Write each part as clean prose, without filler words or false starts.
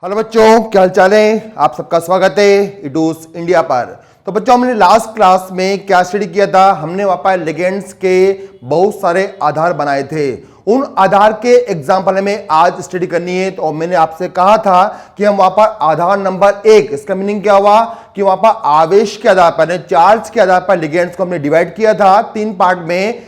Hello बच्चों, क्या हाल चाल है। आप सबका स्वागत है इडूस इंडिया पर। तो बच्चों, हमने लास्ट क्लास में क्या स्टडी किया था। हमने वहां पर लिगेंड्स के बहुत सारे आधार बनाए थे। उन आधार के एग्जाम्पल हमें आज स्टडी करनी है। तो मैंने आपसे कहा था कि हम वहां पर आधार नंबर 1, इसका मीनिंग क्या हुआ कि वहां पर आवेश के आधार पर, चार्ज के आधार पर लिगेंड्स को हमने डिवाइड किया था 3 पार्ट में।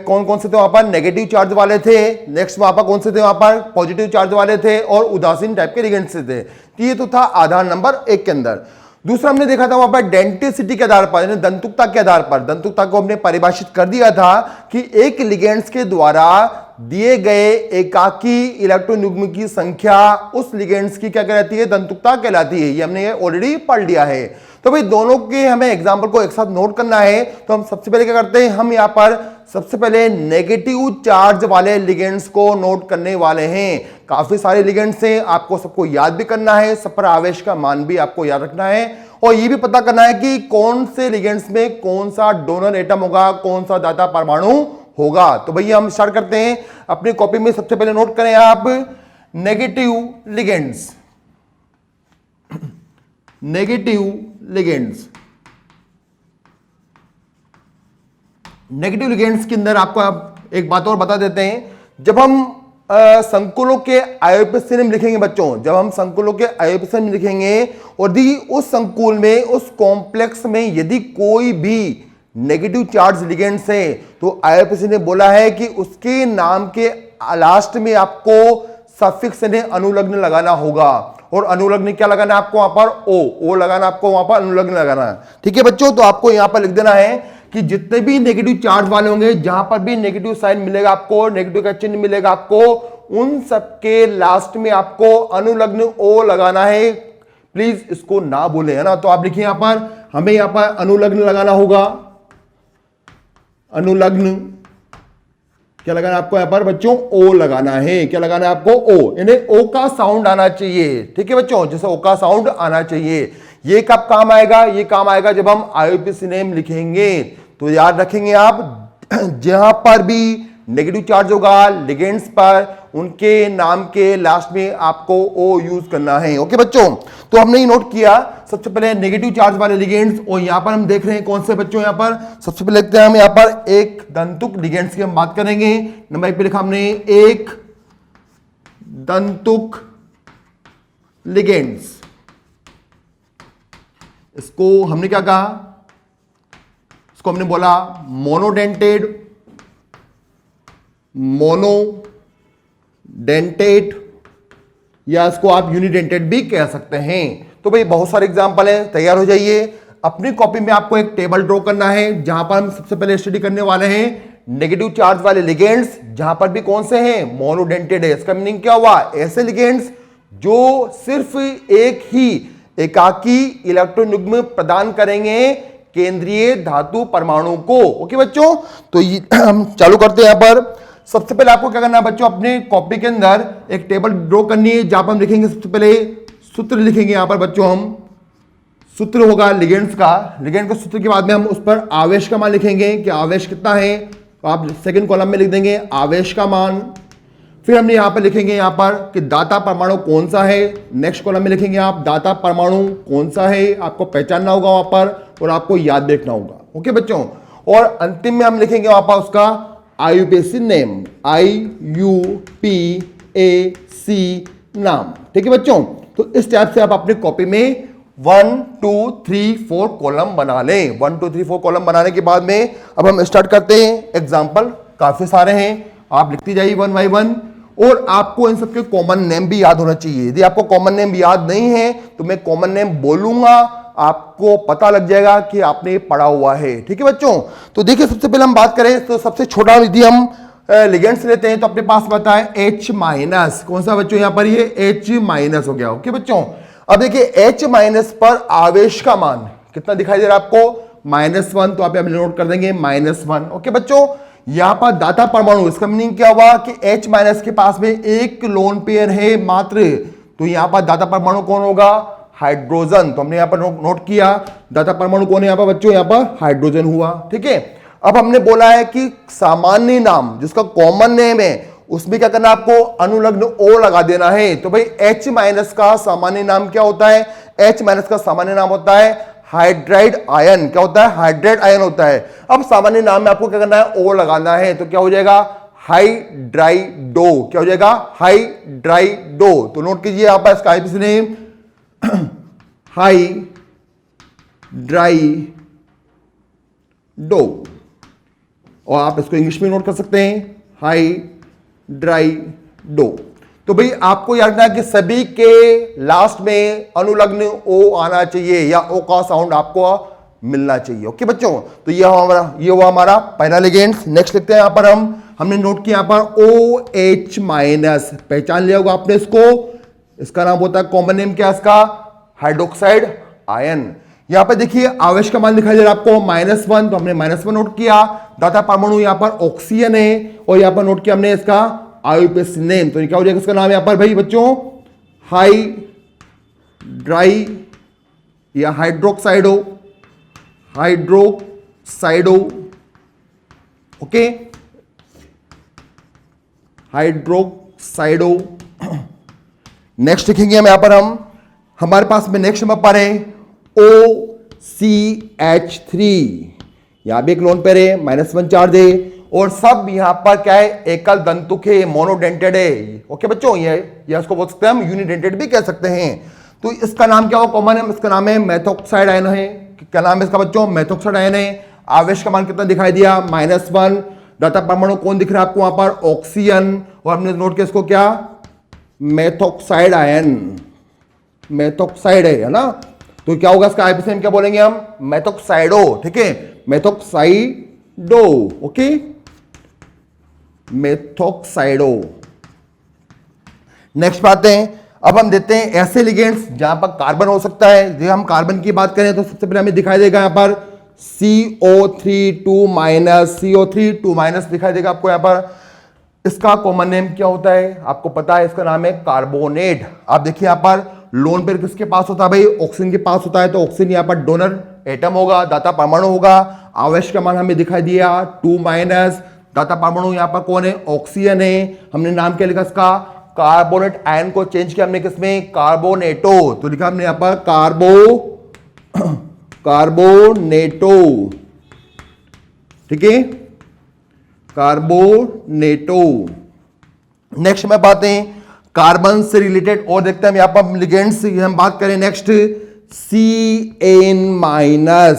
कौन कौन से थे वहां पर, नेगेटिव चार्ज वाले थे, नेक्स्ट वहां पर कौन से थे, वहां पर पॉजिटिव चार्ज वाले थे, और उदासीन टाइप के लिगेंड्स से थे। तो ये तो था आधार नंबर 1 के अंदर। दूसरा हमने देखा था वहां पर डेंटिसिटी के आधार पर, दंतुकता के आधार पर, दंतुकता को हमने परिभाषित कर दिया था कि एक लिगेंड्स के द्वारा दिए गए एकाकी इलेक्ट्रॉन की संख्या उस लिगेंड्स की क्या कहलाती है, दंतुकता कहलाती है। ये हमने ऑलरेडी पढ़ लिया है। तो भाई दोनों के हमें एग्जाम्पल को एक साथ नोट करना है। तो हम सबसे पहले क्या करते हैं, हम यहां पर सबसे पहले नेगेटिव चार्ज वाले लिगेंड्स को नोट करने वाले हैं। काफी सारे लिगेंड्स हैं, आपको सबको याद भी करना है, सब पर आवेश का मान भी आपको याद रखना है, और ये भी पता करना है कि कौन से लिगेंड्स में कौन सा डोनर एटम होगा, कौन सा दाता परमाणु होगा। तो भैया हम स्टार्ट करते हैं। अपनी कॉपी में सबसे पहले नोट करें आप negative ligands. Negative ligands, negative ligands के अंदर आपको आप एक बात और बता देते हैं। जब हम संकुलों के आयोपसिनियम लिखेंगे बच्चों, जब हम संकुलों के आयोपसिनियम लिखेंगे और यदि उस संकुल में, उस कॉम्प्लेक्स में यदि कोई भी नेगेटिव चार्ज लिगेंड्स है, तो आईयूपीएसी ने बोला है कि उसके नाम के लास्ट में आपको सफिक्स ने अनुलग्न लगाना होगा। और अनुलग्न क्या लगाना है आपको वहां पर, ओ लगाना आपको वहां पर, अनुलग्न लगाना है। ठीक है बच्चों, तो आपको यहां पर लिख देना है कि जितने भी नेगेटिव चार्ज वाले होंगे, जहां पर भी नेगेटिव साइन मिलेगा आपको, नेगेटिव का चिन्ह मिलेगा आपको, उन सबके लास्ट में आपको अनुलग्न ओ लगाना है। प्लीज इसको ना भूलें, है ना। तो आप लिखिए यहां पर, हमें यहां पर अनुलग्न लगाना होगा। अनुलग्न क्या लगाना है आपको यहां पर बच्चों, ओ लगाना है। क्या लगाना है आपको, ओ, यानी ओ का साउंड आना चाहिए। ठीक है बच्चों, जैसे ओ का साउंड आना चाहिए। ये कब काम आएगा, ये काम आएगा जब हम आईयूपीएसी नेम लिखेंगे। तो याद रखेंगे आप, जहां पर भी नेगेटिव चार्ज होगा लिगेंड्स पर, उनके नाम के लास्ट में आपको ओ यूज करना है। ओके बच्चों, तो हमने ये नोट किया सबसे पहले नेगेटिव चार्ज वाले लिगेंड्स। और यहां पर हम देख रहे हैं कौन से बच्चों, यहां पर सबसे पहले लिखते हैं हम यहां पर एक दंतुक लिगेंड्स की हम बात करेंगे। नंबर 1 पे लिखा हमने एक दंतुक लिगेंड्स। इसको हमने क्या कहा, इसको हमने बोला मोनोडेंटेड, मोनोडेंटेट, या इसको आप यूनिडेंटेड भी कह सकते हैं। तो भाई बहुत सारे एग्जांपल हैं, तैयार हो जाइए। अपनी कॉपी में आपको एक टेबल ड्रॉ करना है, जहां पर हम सबसे पहले स्टडी करने वाले हैं नेगेटिव चार्ज वाले लिगेंड्स, जहां पर भी कौन से हैं, मोनोडेंटेड है। इसका मीनिंग क्या हुआ, ऐसे लिगेंड्स जो सिर्फ एक ही एकाकी इलेक्ट्रॉन युग्म प्रदान करेंगे केंद्रीय धातु परमाणु को। ओके बच्चों, तो हम चालू करते हैं। यहां पर सबसे पहले आपको क्या करना है बच्चों, अपने कॉपी के अंदर एक टेबल ड्रॉ करनी है, जहां पर हम लिखेंगे सबसे पहले सूत्र लिखेंगे। यहां पर बच्चों हम सूत्र होगा लिगेंड्स का, लिगेंड के सूत्र के बाद में हम उस पर आवेश का मान लिखेंगे कि आवेश कितना है। तो आप सेकंड कॉलम में लिख देंगे आवेश का मान। फिर हमने यहां पर लिखेंगे यहां पर कि दाता परमाणु कौन सा है। नेक्स्ट कॉलम में लिखेंगे आप दाता परमाणु कौन सा है, आपको पहचानना होगा वहां पर और आपको याद रखना होगा। ओके बच्चों, और अंतिम में हम लिखेंगे वहां पर उसका आईयूपीएसी नेम, आईयूपीएसी नाम। ठीक है बच्चों, तो इस टाइप से आप अपनी कॉपी में 1 2 3 4 कॉलम बना लें। 1 2 3 4 कॉलम बनाने के बाद में अब हम स्टार्ट करते हैं। एग्जाम्पल काफी सारे हैं, आप लिखती जाइए 1 by 1, और आपको इन सबके कॉमन नेम भी याद होना चाहिए। यदि आपको कॉमन नेम याद नहीं है तो मैं कॉमन नेम बोलूंगा, आपको पता लग जाएगा कि आपने पढ़ा हुआ है। ठीक है बच्चों, तो देखिए सबसे पहले हम बात करें तो सबसे छोटा यदि हम लिगेंड्स लेते हैं तो अपने पास बता है H-, कौन सा बच्चों यहां पर ये H- हो गया। ओके बच्चों, अब देखिए H- पर आवेश का मान कितना दिखाई दे रहा है आपको, -1, तो आप यहां नोट कर देंगे -1। ओके बच्चों, यहां पर दाता परमाणु, इसका मीनिंग क्या हुआ कि H- के पास में एक लोन पेयर है मात्र, तो यहां पर दाता परमाणु कौन होगा, हाइड्रोजन। तो हमने यहां पर नोट किया दाता परमाणु कौन है यहां पर बच्चों, यहां पर हाइड्रोजन हुआ। ठीक है, अब हमने बोला है कि सामान्य नाम जिसका कॉमन नेम है उसमें क्या करना है आपको, अनुलग्न ओ लगा देना है। तो भाई H माइनस का सामान्य नाम क्या होता है, H माइनस का सामान्य नाम होता है हाइड्राइड आयन। क्या होता है, हाइड्राइड आयन होता है। अब सामान्य नाम में आपको क्या करना है, ओ लगाना है। तो क्या हो जाएगा, हाइड्राइडो। क्या हो जाएगा, हाइड्राइडो। तो नोट कीजिए आप इसका आईपीसी नेम हाइड्राइडो। और आप इसको इंग्लिश में नोट कर सकते हैं हाइड्राइडो। तो भाई आपको याद रखना है कि सभी के लास्ट में अनुलग्न ओ आना चाहिए या ओ का साउंड आपको मिलना चाहिए। ओके बच्चों, तो ये हुआ हमारा पहला लिगेंड्स। नेक्स्ट लिखते हैं यहां पर हमने नोट किया यहां पर OH माइनस, पहचान लिया होगा आपने इसको। इसका नाम होता है कॉमन नेम, क्या इसका, हाइड्रोक्साइड आयन। यहां पर देखिए आवेश का मान दिखाई दे रहा है आपको -1, तो हमने -1 नोट किया। दाता परमाणु यहां पर ऑक्सीजन है और यहां पर नोट किया हमने इसका आईयूपीएसी नेम। तो क्या हो जाएगा इसका नाम यहां पर भाई बच्चों, हाइड्राई या हाइड्रोक्साइडो, हाइड्रोक्साइडो। ओके, हाइड्रोक्साइडो। नेक्स्ट लिखेंगे हम यहां पर हमारे पास में नेक्स्ट नंबर पर है OCH3। यहां भी एक लोन पेयर है, -1 चार्ज है और सब यहां पर क्या है, एकल दंतुक है, मोनोडेंटेड है। ओके बच्चों, ये इसको बोल सकते हैं हम यूनिडेंटेड भी कह सकते हैं। तो इसका नाम क्या हो, कॉमन है, इसका नाम है मेथोक्साइड आयन है। क्या नाम है इसका बच्चों, मेथोक्साइड आयन है। आवेश का मान कितना दिखाई दिया, -1। दाता परमाणु कौन दिख रहा है आपको वहां पर, ऑक्सीजन। और हमने नोट किया इसको क्या, मेथोक्साइड आयन, मेथोक्साइड है ना। तो क्या होगा इसका आईपीसी क्या बोलेंगे हम, मेथोक्साइडो। ठीक है, मेथोक्साइडो। ओके, मेथोक्साइडो। नेक्स्ट बात है, अब हम देते हैं ऐसे लिगेंड्स जहां पर कार्बन हो सकता है। जब हम कार्बन की बात करें तो सबसे पहले हमें दिखाई देगा यहां पर CO3 2- दिखाई देगा आपको यहां पर। इसका कॉमन नेम क्या होता है आपको पता है, इसका नाम है कार्बोनेट। आप देखिए यहां पर लोन पेयर किसके पास होता है भाई, ऑक्सीजन के पास होता है। तो ऑक्सीजन यहां पर डोनर एटम होगा, दाता परमाणु होगा। आवेश का मान हमें दिखाई दिया 2-। दाता परमाणु यहां पर कौन है, ऑक्सीजन है। हमने नाम क्या लिखा इसका, कार्बोनेट आयन को चेंज किया हमने किसमें, कार्बोनेटो। तो लिखा हमने यहां पर कार्बोनेटो। ठीक है, कार्बोनेटो। नेक्स्ट में बात है कार्बन से रिलेटेड और देखते हैं हम यहां पर लिगेंड्स हम बात करें। Next CN-।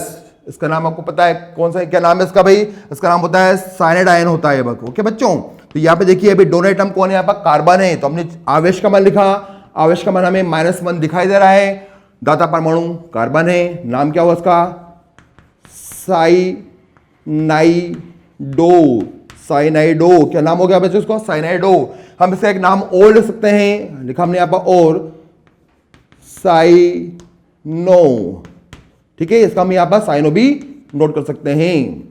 इसका नाम आपको पता है कौन सा है, क्या नाम है इसका भाई, इसका नाम होता है साइनाइड आयन होता है। ओके बच्चों, तो यहां पे देखिए अभी डोनर एटम कौन है, यहां पर कार्बन है। तो हमने आवेश का मान लिखा, आवेश का मान हमें -1 दिखाई दे रहा है। दाता परमाणु कार्बन है, नाम क्या हुआ इसका, साइनाइडो। साइनाइडो क्या नाम हो गया बच्चों इसको, साइनाइडो। हम इसका एक नाम और लिख सकते हैं, लिखा हमने यहां पर और साइनो। ठीक है, इसका हम यहां पर साइनो भी नोट कर सकते हैं।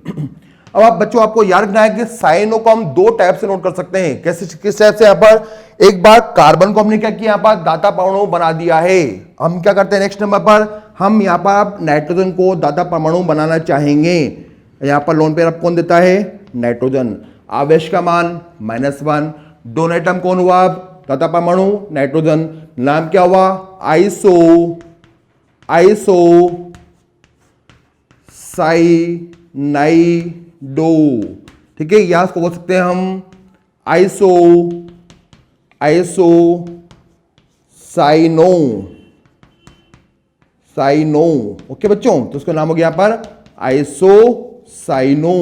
अब आप बच्चों आपको याद रखना है कि साइनो को हम 2 टाइप से नोट कर सकते हैं। कैसे, किस टाइप से, यहां पर एक बार कार्बन को हमने क्या किया, यहां पर दाता परमाणु बना दिया है। हम क्या करते हैं नेक्स्ट नंबर पर, हम यहां पर नाइट्रोजन को दाता परमाणु बनाना चाहेंगे। यहां पर लोन पेयर कौन देता है, नाइट्रोजन। आवेश का मान -1। डोनर एटम कौन हुआ, दाता परमाणु नाइट्रोजन। नाम क्या हुआ, आइसो साइनाइडो। ठीक है, यहां इसको बोल सकते हैं हम आइसो साइनो। ओके बच्चों, तो उसका नाम हो गया यहां पर आइसोसाइनो।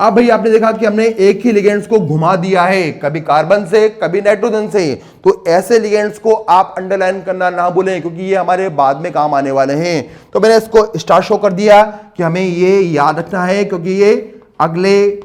अब भाई आपने देखा कि हमने एक ही लिगेंड्स को घुमा दिया है, कभी कार्बन से कभी नाइट्रोजन से। तो ऐसे लिगेंड्स को आप अंडरलाइन करना ना भूलें, क्योंकि ये हमारे बाद में काम आने वाले हैं। तो मैंने इसको स्टार शो कर दिया कि हमें ये याद रखना है, क्योंकि ये अगले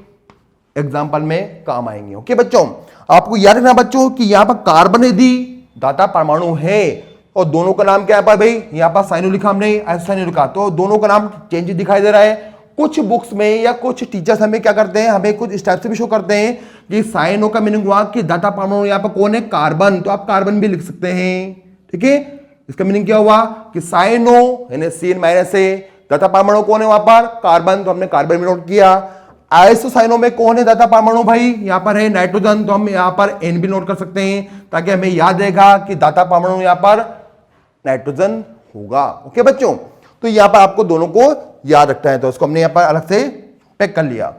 एग्जाम्पल में काम आएंगे। ओके बच्चों, आपको याद रखना बच्चों कि यहां पर कार्बन यदि दाता परमाणु है और दोनों का नाम क्या है पर भाई, यहां पर साइनो लिखा हमने, साइनो लिखा, तो दोनों का नाम चेंज दिखाई दे रहा है। कुछ बुक्स में या कुछ टीचर्स हमें क्या करते हैं, हमें कुछ इस टाइप से भी शो करते हैं कि साइनो का मीनिंग हुआ कि दाता परमाणु यहां पर कौन है, कार्बन। तो आप कार्बन भी लिख सकते हैं। ठीक है, इसका मीनिंग क्या हुआ कि साइनो यानी CN- है, दाता परमाणु कौन है वहां पर, कार्बन। तो हमने कार्बन भी नोट किया। आइसोसाइनों में कौन है दाता परमाणु भाई? यहां पर है नाइट्रोजन, तो हम यहां पर N भी नोट कर सकते हैं ताकि हमें याद रहेगा कि दाता परमाणु यहां पर नाइट्रोजन होगा। ओके बच्चों, तो यहां पर आपको दोनों को याद रखना है, तो इसको हमने यहां पर अलग से पैक कर लिया।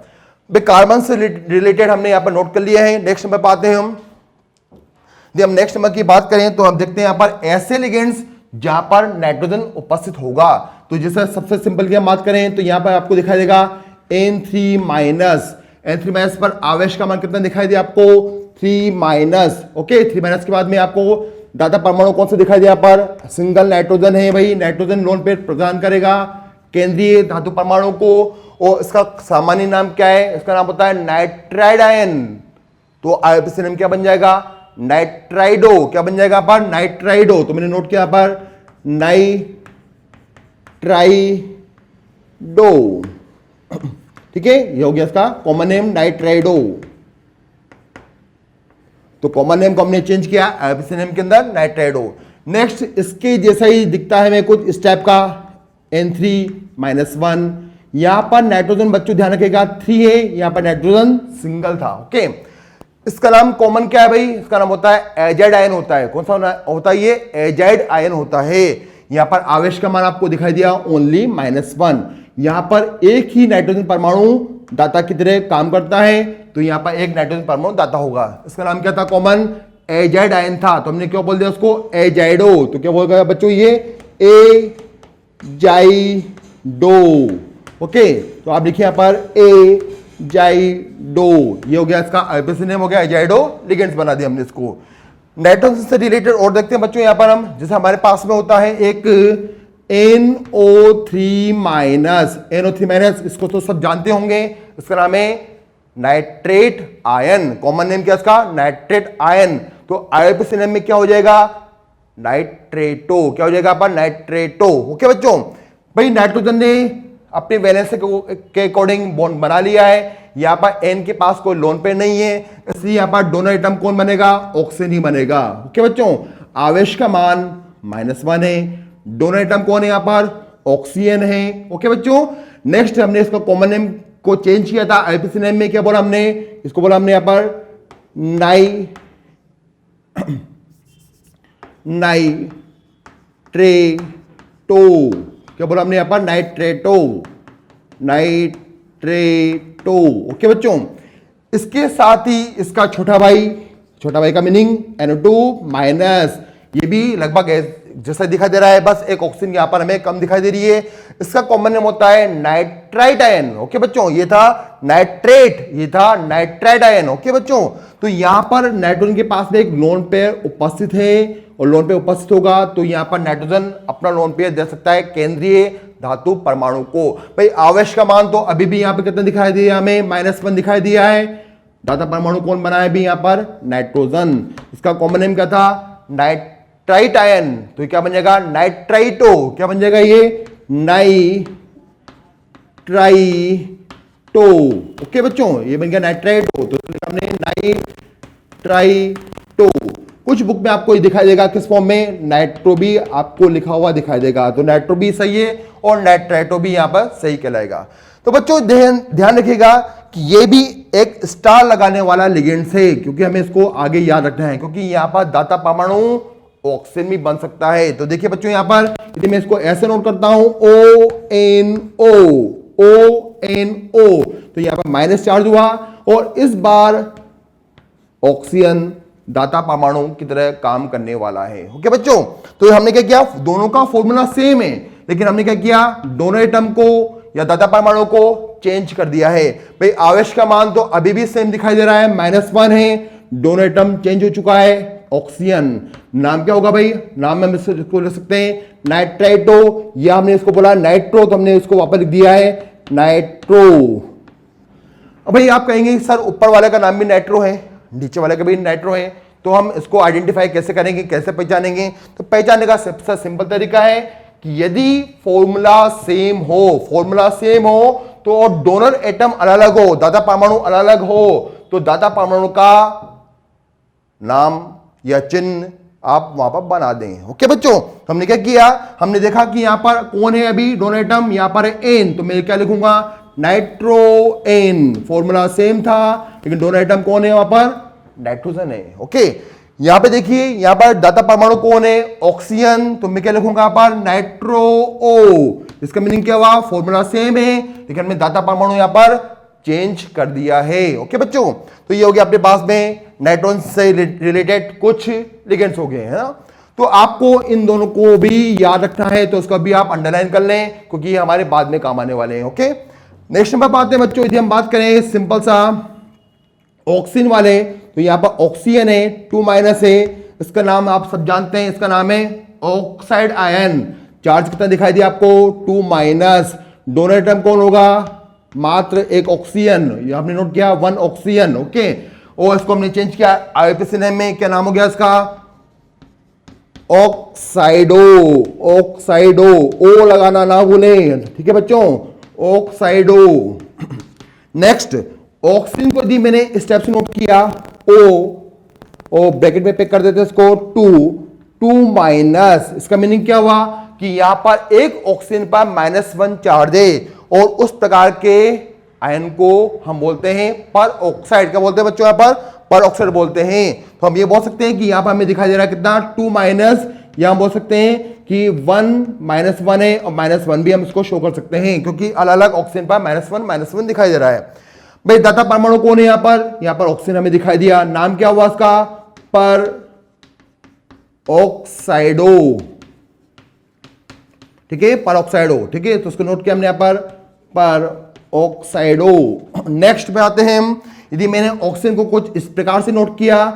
कार्बन से रिलेटेड हमने यहां पर नोट कर लिया है। नेक्स्ट नंबर पर आते हैं हम। यदि हम नेक्स्ट नंबर की बात करें तो हम देखते हैं यहां पर ऐसे लिगेंड्स जहां पर नाइट्रोजन उपस्थित होगा। तो जैसे सबसे सिंपल की हम बात करें तो यहां पर आपको दिखाई देगा N3 माइनस पर आवेश का मान कितना दिखाई दिया आपको? 3 माइनस। ओके, 3 माइनस के बाद में आपको दाता परमाणु कौन सा दिखाई दिया? पर सिंगल नाइट्रोजन है भाई। नाइट्रोजन लोन पेयर प्रदान करेगा केंद्रीय धातु परमाणु को, और इसका सामान्य नाम क्या है? इसका नाम होता है नाइट्राइड आयन। तो आईयूपीएसी नाम क्या बन जाएगा? नाइट्राइडो। क्या बन जाएगा पर? नाइट्राइडो। तो मैंने नोट किया पर नाइट्राइडो। ठीक है, ये हो गया इसका कॉमन नेम नाइट्राइडो। तो कॉमन नेम को हमने चेंज किया आईयूपीएसी नेम के अंदर नाइट्राइडो। नेक्स्ट इसके जैसा ही दिखता है हमें कुछ इस टाइप का N3-1। यहां पर नाइट्रोजन बच्चों ध्यान रखिएगा 3 है, यहां पर नाइट्रोजन सिंगल था। ओके, इसका नाम कॉमन क्या है भाई? इसका नाम होता है एजाइड आयन होता है। कौन सा होता है ये? एजाइड आयन होता है। यहां पर आवेश का मान आपको दिखाई दिया ओनली -1। यहां पर एक ही नाइट्रोजन परमाणु दाता की तरह काम करता है, तो यहां पर एक नाइट्रोजन परमाणु दाता होगा। इसका नाम क्या था? कॉमन एजाइड आयन था। तो हमने क्यों बोल दिया उसको? एजाइडो। तो क्या बोल गया बच्चों? ये एजाइडो। ओके, तो आप लिखिए यहां पर एजाइडो। ये हो गया इसका आईयूपीएसी नेम, हो गया एजाइडो। लिगेंड्स बना दिया हमने इसको। नाइट्रोजन से रिलेटेड और देखते हैं बच्चों। यहां पर हम जैसे हमारे पास में होता है एक NO3 माइनस, इसको तो सब जानते होंगे। इसका नाम है नाइट्रेट आयन। कॉमन नेम क्या इसका? Nitrate ion. तो आईयूपीएसी नेम में क्या हो जाएगा? नाइट्रेटो। क्या हो जाएगा पर? नाइट्रेटो। ओके बच्चों, भाई नाइट्रोजन ने अपने वैलेंस के अकॉर्डिंग बॉन्ड बना लिया है। यहां पर N के पास कोई लोन पेयर नहीं है, इसलिए यहां पर डोनर एटम कौन बनेगा? ऑक्सीजन ही बनेगा। ओके बच्चों, आवेश का मान -1 है। डोनर एटम कौन है? यहां पर ऑक्सीजन है। ओके बच्चों, नेक्स्ट हमने इसका कॉमन नेम को चेंज किया था आईयूपीएसी नेम में। क्या बोला हमने? इसको बोला हमने यहां पर नाइट्रेटो। क्या बोला हमने यहां पर? नाइट्रेटो। ओके बच्चों, इसके साथ ही इसका छोटा भाई का मीनिंग NO2 माइनस। ये भी लगभग जैसा दिखाई दे रहा है, बस एक ऑक्सीजन यहां पर हमें कम दिखाई दे रही है। इसका कॉमन नेम होता है नाइट्राइट आयन। ओके बच्चों, ये था नाइट्रेट, ये था नाइट्राइट आयन। ओके बच्चों, तो यहां पर नाइट्रोजन के पास में एक लोन पेयर उपस्थित है, और लोन पेयर उपस्थित होगा तो यहां पर नाइट्रोजन अपना लोन पेयर दे सकता है केंद्रीय धातु परमाणु को। भाई आवेश का मान तो अभी भी यहां पर कितना दिखाई दिया? हमें -1 दिखाई दिया है। दाता परमाणु कौन बना है भी यहां पर? नाइट्रोजन। इसका कॉमन नेम क्या था? Nitrite ion. तो क्या बन जाएगा? नाइट्राइटो। क्या बन जाएगा ये? नाइट्राइटो। ओके बच्चों, ये बन गया नाइट्राइटो। तो हमने नाइट्राइटो। कुछ बुक में आपको ये दिखाई देगा किस फॉर्म में? नाइट्रो भी आपको लिखा हुआ दिखाई देगा। तो नाइट्रो भी सही है और नाइट्राइटो भी यहां पर सही कहलाएगा। तो बच्चों ध्यान रखिएगा कि ये भी एक स्टार लगाने वाला लिगेंड्स है, क्योंकि हमें इसको आगे याद रखना है, क्योंकि यहां पर दाता परमाणु ऑक्सीजन भी बन सकता है। तो देखिए बच्चों, यहां पर यदि मैं इसको ऐसे नोट करता हूं ONO, तो यहां पर माइनस चार्ज हुआ, और इस बार ऑक्सीजन दाता परमाणु की तरह काम करने वाला है। ओके बच्चों, तो हमने क्या किया? दोनों का फॉर्मूला सेम है, लेकिन हमने क्या किया? दोनों एटम को या दाता परमाणु को चेंज कर दिया है। भाई आवेश का मान तो अभी भी सेम दिखाई दे रहा है, -1 है। दोनों एटम चेंज हो चुका है। ऑक्सीजन नाम क्या होगा भाई? नाम हम इसको लिख सकते हैं नाइट्राइटो, या हमने इसको बोला नाइट्रो, तो हमने इसको वापस लिख दिया है नाइट्रो। अब भाई आप कहेंगे सर ऊपर वाले का नाम भी नाइट्रो है, नीचे वाले का भी नाइट्रो है, तो हम इसको आइडेंटिफाई कैसे करेंगे, कैसे पहचानेंगे? तो पहचानने का सबसे सिंपल तरीका है कि यदि फॉर्मूला सेम हो तो डोनर एटम अलग अलग हो, दाता परमाणु अलग अलग हो, तो दाता परमाणु का नाम या चिन्ह आप वहां पर बना दें। ओके बच्चों, हमने क्या किया? हमने देखा कि यहां पर कौन है अभी डोनर एटम? यहां पर है N, तो मैं क्या लिखूंगा? नाइट्रोएन, फॉर्मूला सेम था लेकिन दोनों आइटम कौन है वहां पर, नाइट्रोजन है। ओके, यहां पे देखिए, यहां पर दाता परमाणु कौन है, ऑक्सीजन, तो मैं क्या लिखूंगा यहां पर, नाइट्रो ओ। इसका मीनिंग क्या हुआ, फॉर्मूला सेम है लेकिन हमने दाता परमाणु यहां पर चेंज कर दिया है। ओके बच्चों, तो ये हो गया अपने पास में नाइट्रोजन से रिलेटेड कुछ लिगेंड्स हो गए हैं ना। तो आपको इन दोनों को भी याद रखना है, तो उसका भी आप अंडरलाइन कर लें क्योंकि ये हमारे बाद में काम आने वाले हैं। ओके, नेक्स्ट नंबर बात है बच्चों, यदि हम बात करें सिंपल सा ऑक्सीजन वाले, तो यहां पर ऑक्सीजन है, 2- है, इसका नाम आप सब जानते हैं, इसका नाम है ऑक्साइड आयन। चार्ज कितना दिखाई दिया आपको, 2-। दोनों एटम कौन होगा, मात्र एक ऑक्सीजन, ये आपने नोट किया 1 ऑक्सीजन। ओके, और इसको हमने चेंज किया आईयूपीएसी नेम में, क्या नाम हो गया इसका, ऑक्साइडो। ऑक्साइडो, ओ लगाना ना भूले, ठीक है बच्चों, ऑक्साइडो। नेक्स्ट, ऑक्सीजन को दी मैंने स्टेप से नोट किया, ओ ब्रैकेट में पेक कर देते इसको, 2-। इसका मीनिंग क्या हुआ कि यहां पर एक ऑक्सीजन पर -1 चार्ज है और उस प्रकार के आयन को हम बोलते हैं पर ऑक्साइड। क्या बोलते हैं बच्चों, यहां पर ऑक्साइड बोलते हैं। तो हम ये बोल सकते हैं कि यहां पर हमें दिखाई दे रहा है कितना, 2-। या हम बोल सकते हैं कि 1-1 है और -1 भी हम इसको शो कर सकते हैं क्योंकि अलग अलग ऑक्सीजन पर -1 दिखाई दे रहा है। भाई दाता परमाणु कौन है यहां पर ऑक्सीजन हमें दिखाई दिया, नाम क्या हुआ इसका, पर ऑक्साइडो, ठीक है, पर ऑक्साइडो, ठीक है, तो उसको नोट किया हमने यहां पर ऑक्साइडो। नेक्स्ट पे आते हैं हम, यदि मैंने ऑक्सीजन को कुछ इस प्रकार से नोट किया,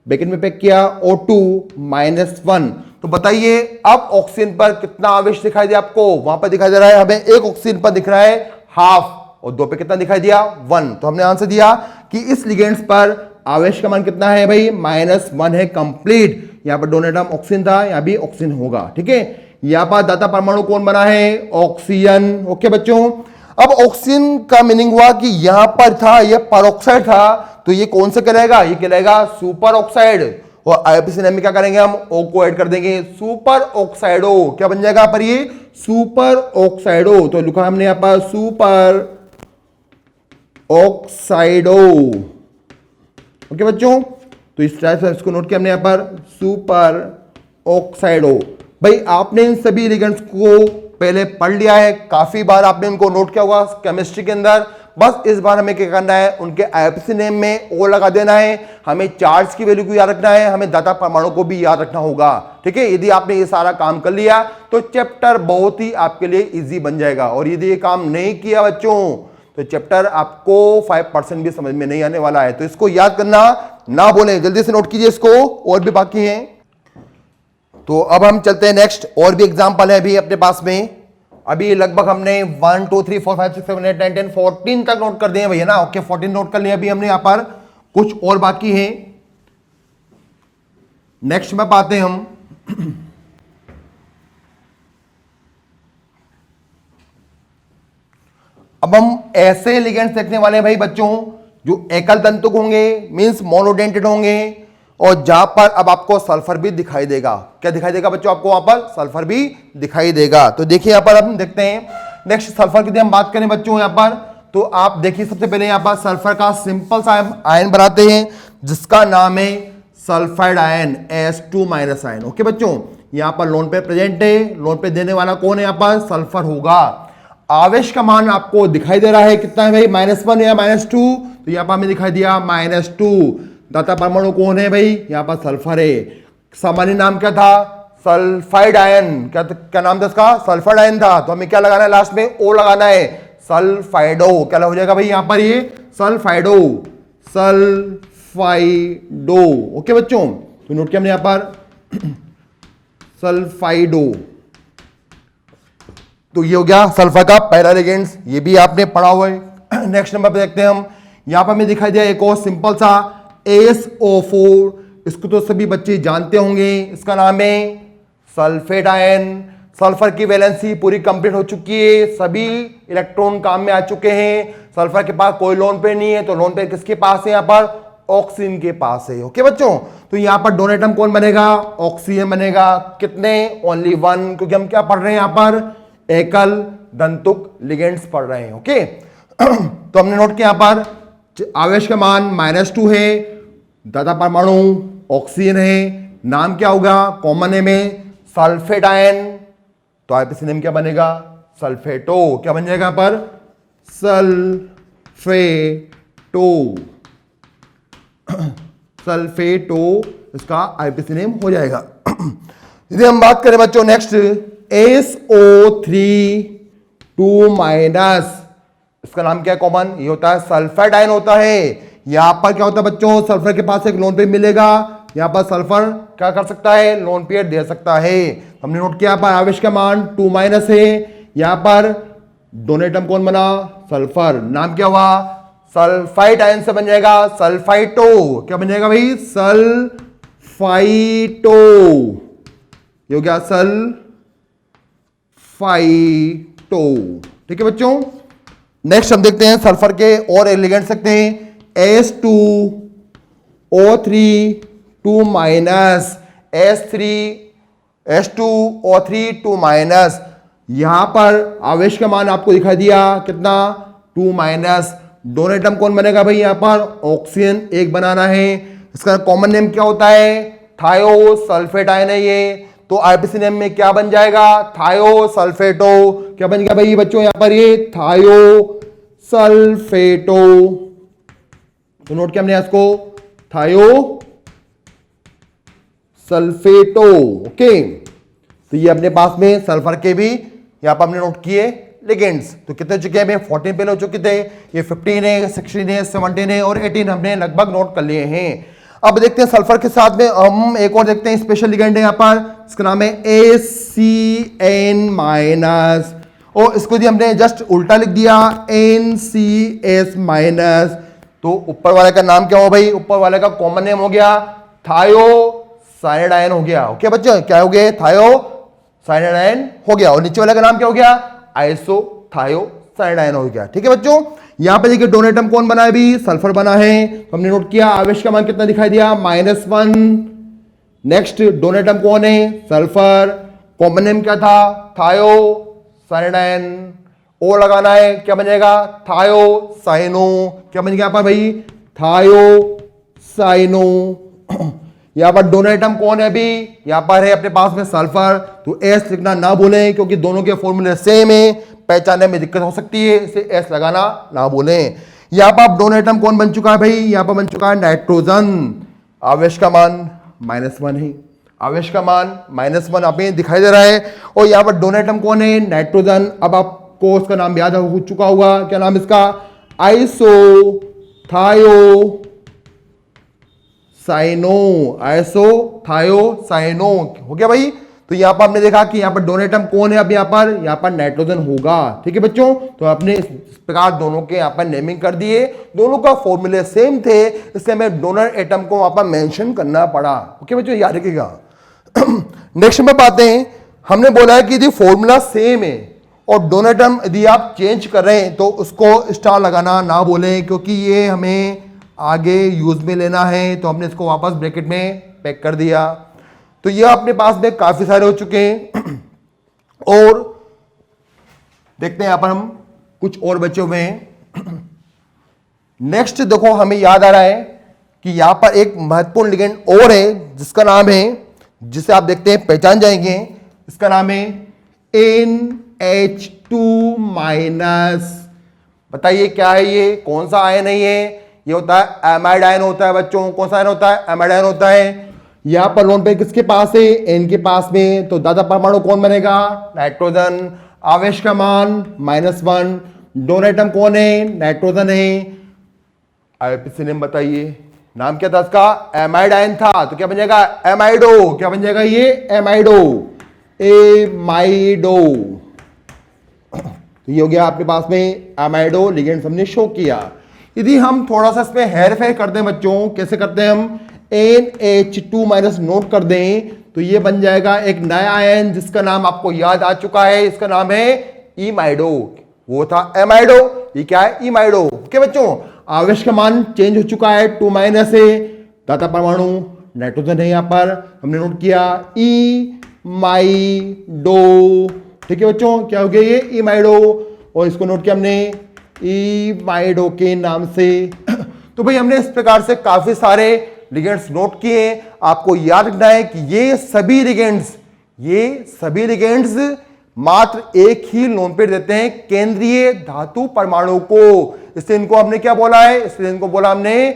ब्रैकेट में पैक किया, O2-1, तो बताइए अब ऑक्सीजन पर कितना आवेश दिखाई दिया आपको, वहां पर दिखाई दे रहा है हमें एक ऑक्सीजन पर दिख रहा है हाफ और 2 पे कितना दिखाई दिया, 1। तो हमने आंसर दिया कि इस लिगेंड्स पर आवेश का मान कितना है भाई, -1 है कंप्लीट। यहां पर दोनों एटम ऑक्सीजन था, यहां भी ऑक्सीजन होगा, ठीक है। यहां पर दाता परमाणु कौन बना है, ऑक्सीजन। ओके बच्चों, अब ऑक्सीजन का मीनिंग हुआ कि यहां पर था यह परऑक्साइड था, तो ये कौन सा कहलाएगा, ये कहलाएगा सुपर ऑक्साइड। और आईयूपीएसी नेम में क्या करेंगे हम, ओ को ऐड कर देंगे, सुपर ऑक्साइडो। क्या बन जाएगा पर ये, सुपर ऑक्साइडो। तो लिखा हमने यहां पर सुपर ऑक्साइडो। ओके बच्चों, तो इस टाइप से इसको नोट किया हमने यहां पर सुपर ऑक्साइडो। भाई आपने इन सभी लिगेंड्स को पहले पढ़ लिया है, काफी बार आपने इनको नोट किया होगा केमिस्ट्री के अंदर। बस इस बार हमें क्या करना है, उनके आईयूपीएसी नेम में ओ लगा देना है, हमें चार्ज की वैल्यू को याद रखना है, हमें दाता परमाणु को भी याद रखना होगा, ठीक है। यदि आपने ये सारा काम कर लिया तो चैप्टर बहुत ही आपके लिए इजी बन जाएगा। और यदि ये काम नहीं किया बच्चों तो चैप्टर आपको 5% भी समझ में नहीं आने वाला है। तो इसको याद करना ना भूलें, जल्दी से नोट कीजिए इसको, और भी बाकी हैं। तो अब हम चलते हैं नेक्स्ट, और भी एग्जांपल है अभी अपने पास में। अभी लगभग हमने 1 2 3 4 5 6 7 8 9 10 14 तक नोट कर दिए भैया ना। ओके, 14 नोट कर लिया अभी हमने, यहां पर कुछ और बाकी है। नेक्स्ट में पाते हैं हम अब हम ऐसे लिगेंड्स देखने वाले हैं भाई बच्चों जो एकल तंतुक होंगे, मींस मोनोडेंटेड होंगे, और जहां पर अब आपको सल्फर भी दिखाई देगा। क्या दिखाई देगा बच्चों आपको, वहां पर सल्फर भी दिखाई देगा। तो देखिए यहां पर हम देखते हैं नेक्स्ट सल्फर की हम बात करें बच्चों यहां पर, तो आप देखिए सबसे पहले यहां पर सल्फर का सिंपल सा आयन बनाते हैं जिसका नाम है sulphide ion, S2- ion. Okay बच्चों, यहां पर लोन पे प्रेजेंट है, लोन पे देने वाला कौन है, यहां पर सल्फर होगा। आवेश का मान आपको दिखाई दे रहा है कितना है भाई, -1 या -2, तो यहां पर हमें दिखाई दिया -2। दाता परमाणु कौन है भाई, यहां पर सल्फर है। सामान्य नाम क्या था, सल्फाइड आयन। क्या नाम था इसका, सल्फाइड आयन था। तो हमें क्या लगाना है, लास्ट में ओ लगाना है, सल्फाइडो। क्या हो जाएगा भाई यहां पर, ये सल्फाइडो, सल्फाइडो। ओके बच्चों, तो नोट किया हमने यहां पर सल्फाइडो। तो ये हो गया सल्फर का पहला लिगेंड्स, ये भी आपने पढ़ा हुआ है। नेक्स्ट नंबर पे देखते हैं हम, यहां पर हमें दिखाई दिया एक और सिंपल सा SO4। इसको तो सभी बच्चे जानते होंगे, इसका नाम है सल्फेट आयन। सल्फर की वैलेंसी पूरी कंप्लीट हो चुकी है, सभी इलेक्ट्रॉन काम में आ चुके हैं। सल्फर के पास कोई लोन पे नहीं है, तो लोन पे किसके पास है, यहां पर ऑक्सीजन के पास है। ओके बच्चों, तो यहां पर दोनों एटम कौन बनेगा, ऑक्सीजन बनेगा। कितने, ओनली 1, क्योंकि हम क्या पढ़ रहे हैं यहां पर, एकल दंतुक लिगेंड्स पढ़ रहे हैं। ओके तो हमने नोट किया यहाँ पर आवेश का मान -2 है, दाता परमाणु ऑक्सीजन है, नाम क्या होगा, कॉमन नेम है सल्फेट आयन, तो आईपीसी नेम क्या बनेगा, सल्फेटो। क्या बन जाएगा यहाँ पर, सल्फेटो, सल्फेटो इसका आईपीसी नेम हो जाएगा। यदि हम बात करें बच्चों नेक्स्ट SO3 2-, इसका नाम क्या है कॉमन, ये होता है सल्फेट आयन होता है। यहां पर क्या होता है बच्चों, सल्फर के पास एक लोन पेयर मिलेगा, यहां पर सल्फर क्या कर सकता है, लोन पेयर दे सकता है। हमने नोट किया पर आवेश का मान 2- है, यहां पर डोनेटम कौन बना, सल्फर, नाम क्या हुआ, सल्फाइड आयन से बन जाएगा सल्फाइटो। क्या बन जाएगा भाई, सल्फाइटो, ये हो गया सल्फाइटो। ठीक है बच्चों, नेक्स्ट हम देखते हैं सल्फर के और एलिगेंट सकते हैं S2O3 2-, S2O3 2-। यहां पर आवेश का मान आपको दिखाई दिया कितना, 2-। डोनेटम कौन बनेगा भाई, यहां पर ऑक्सीजन एक बनाना है, इसका कॉमन नेम क्या होता है, थायो सल्फेट आयन है ये, तो आईपीसी नेम में क्या बन जाएगा, थायो सल्फेटो। क्या बन गया भाई बच्चों यहां पर, ये थायो सल्फेटो, तो नोट किया हमने इसको, थायो सल्फेटो। ओके तो ये अपने पास में सल्फर के भी यहां पर हमने नोट किए लिगेंड्स। तो कितने चुके हैं, 14 पहले हो चुके थे, ये 15 है, 16 है, 17 है और 18 हमने लगभग नोट कर लिए हैं। अब देखते हैं सल्फर के साथ में हम एक और देखते हैं स्पेशल लिगेंड है यहां पर, इसका नाम है ACN-, और इसको यदि हमने जस्ट उल्टा लिख दिया NCS-, तो ऊपर वाले का नाम क्या हो भाई, ऊपर वाले का कॉमन नेम हो गया थायोसाइनाइड आयन हो गया। ओके बच्चों, क्या हो गया, थायोसाइनाइड आयन हो गया, और नीचे वाले का नाम क्या हो गया, आइसोथायोसाइनाइड आयन हो गया। ठीक है बच्चों, यहां पे देखिए डोनेटम कौन बना है भी, सल्फर बना है, तो हमने नोट किया आवेश का मान कितना दिखाई दिया, -1। नेक्स्ट डोनेटम कौन है, सल्फर, कॉमन नेम क्या था, थायोसाइनाइड आयन, ओ लगाना है, क्या बन जाएगा, थायोसाइनो। क्या बन गया यहाँ पर भाई, थायोसाइनो। यहां पर डोनेटम कौन है भी, यहां पर है अपने पास में सल्फर, तो एस लिखना ना भूलें क्योंकि दोनों के फॉर्मूले सेम है, पहचानने में दिक्कत हो सकती है, इसे एस लगाना ना भूलें। यहां पर डोनेटम कौन बन चुका है भाई, यहां पर बन चुका है नाइट्रोजन, आवेश का मान -1 है, आवेश का मान -1 आप दिखाई दे रहा है, और यहां पर डोनेटम कौन है, नाइट्रोजन। अब आपको उसका नाम याद हो चुका होगा, क्या नाम इसका, आइसोथायोसाइनो हो गया भाई। तो यहां पर आपने देखा कि यहां पर डोनेटम कौन है, अब यहां पर नाइट्रोजन होगा। ठीक है बच्चों, तो आपने इस प्रकार दोनों के यहां पर नेमिंग कर दिए, दोनों का फॉर्मूले सेम थे, इसलिए हमें डोनर एटम को वहां पर मेंशन करना पड़ा। ओके बच्चों, याद रखिएगा। नेक्स्ट में बात है, हमने बोला है कि यदि फॉर्मूला सेम है और डोनेटम यदि आप चेंज कर रहे हैं तो उसको स्टार लगाना ना बोलें, क्योंकि ये हमें आगे यूज में लेना है, तो हमने इसको वापस ब्रैकेट में पैक कर दिया। तो ये अपने पास में काफी सारे हो चुके हैं, और देखते हैं यहां पर हम कुछ और बचे हुए हैं। नेक्स्ट देखो, हमें याद आ रहा है कि यहां पर एक महत्वपूर्ण लिगेंड और है जिसका नाम है, जिसे आप देखते हैं पहचान जाएंगे, इसका नाम है NH2-। बताइए क्या है ये, कौन सा आयन है ये होता है एमाइड आयन होता है बच्चों। कौन सा आयन होता है, एमाइड आयन होता है। यहां पर लोन पे किसके पास है, एन के पास में, तो दाता परमाणु कौन बनेगा, नाइट्रोजन, आवेश का मान -1, डोनेटम कौन है, नाइट्रोजन है। आईपीसी नेम बताइए, नाम क्या था इसका, एमाइड आयन था, तो क्या बन जाएगा, एमाइडो। क्या बन जाएगा ये, एमाइडो, एमाइडो। तो ये हो गया अपने पास में एमाइडो लिगेंड हमने शो किया। यदि हम थोड़ा सा इसमें हेर फेर कर दें बच्चों, कैसे करते हैं हम, NH2- नोट कर दें, तो ये बन जाएगा एक नया आयन जिसका नाम आपको याद आ चुका है, इसका नाम है इमाइडो। वो था एमाइडो, ये क्या है, इमाइडो। ओके बच्चों, आवेश का मान चेंज हो चुका है, 2- से, दाता परमाणु नाइट्रोजन है, यहां पर हमने नोट किया इमाइडो। ठीक है बच्चों, क्या हो गया ये इमाइडो, और इसको नोट किया हमने इमाइडो के नाम से। तो भाई हमने इस प्रकार से काफी सारे लिगेंड्स नोट किए। आपको याद रखना है कि ये सभी लिगेंड्स मात्र एक ही लोन पेयर देते हैं, केंद्रीय धातु परमाणु को। इसलिए इनको हमने क्या बोला है, इसलिए इनको बोला हमने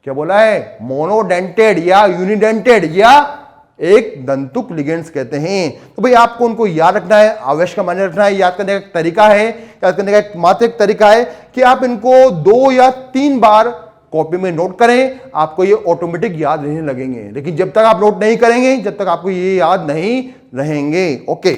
क्या बोला है, मोनोडेंटेड या यूनिडेंटेड या एक दंतुक लिगेंड्स कहते हैं। तो भाई आपको उनको याद रखना है, आवश्यक का मान्य रखना है। याद करने का तरीका है, याद करने का एकमात्र एक तरीका है कि आप इनको 2 या 3 बार कॉपी में नोट करें, आपको ये ऑटोमेटिक याद रहने लगेंगे। लेकिन जब तक आप नोट नहीं करेंगे, जब तक आपको ये याद नहीं रहेंगे। ओके।